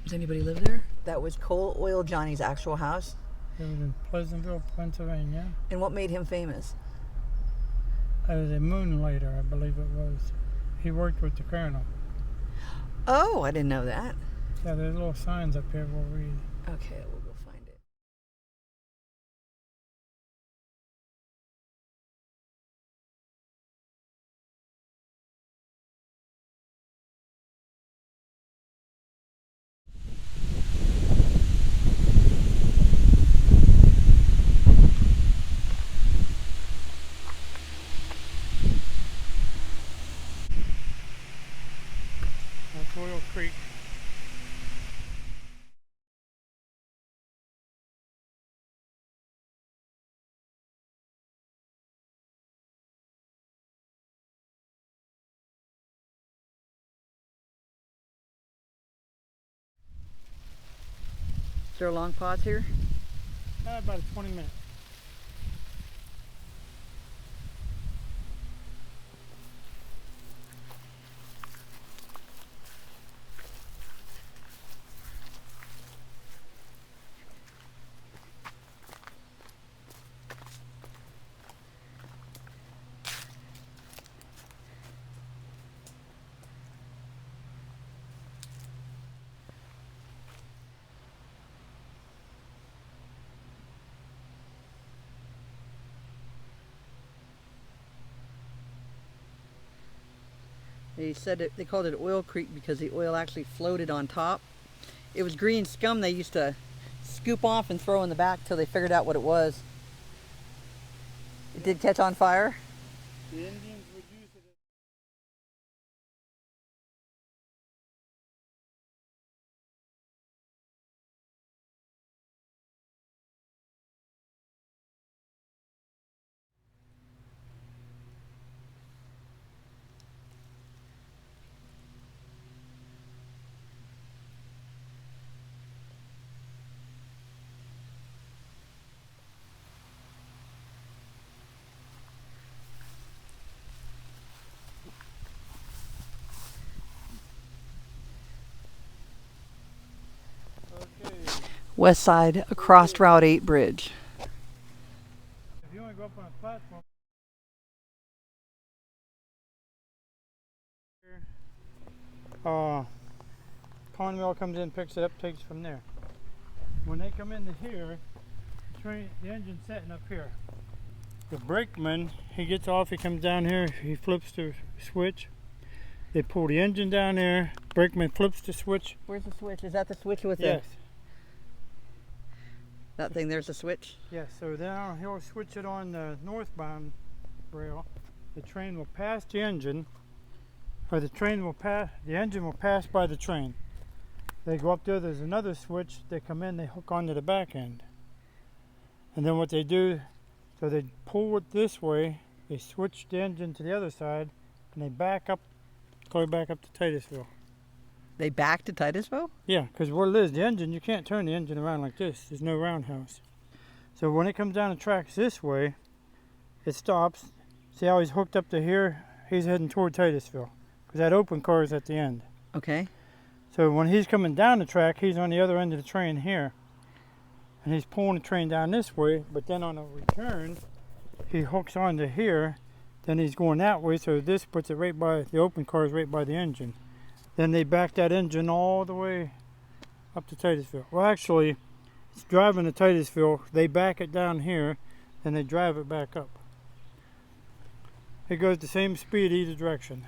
Does anybody live there? That was Coal Oil Johnny's actual house. It was in Pleasantville, Pennsylvania. And what made him famous? I was a moonlighter, I believe it was. He worked with the colonel. Oh, I didn't know that. Yeah, there's little signs up here we'll read. Okay, we'll go find it. That's Oil Creek. Is there a long pause here? About 20 minutes. They said they called it Oil Creek because the oil actually floated on top. It was green scum they used to scoop off and throw in the back till they figured out what it was. It did catch on fire. The Indians would use it as... West side across Route 8 bridge. If you want to go up on a platform, Conwell comes in, picks it up, takes it from there. When they come into here, the engine's setting up here. The brakeman, he gets off, he comes down here, he flips the switch. They pull the engine down there, brakeman flips the switch. Where's the switch? Is that the switch with Yes. that thing? There's the switch? Yes, so now he'll switch it on the northbound rail. The train will pass the engine, or the engine will pass by the train. They go up there, there's another switch, they come in, they hook onto the back end. And then what they do, so they pull it this way, they switch the engine to the other side, and they back up, go back up to Titusville. They back to Titusville? Yeah, because where it is, the engine, you can't turn the engine around like this. There's no roundhouse. So when it comes down the tracks this way, it stops. See how he's hooked up to here? He's heading toward Titusville, because that open car is at the end. Okay. So when he's coming down the track, he's on the other end of the train here. And he's pulling the train down this way, but then on a return, he hooks onto here. Then he's going that way, so this puts it right by, the open car is right by the engine. Then they back that engine all the way up to Titusville. Well, actually, it's driving to Titusville. They back it down here, then they drive it back up. It goes the same speed either direction.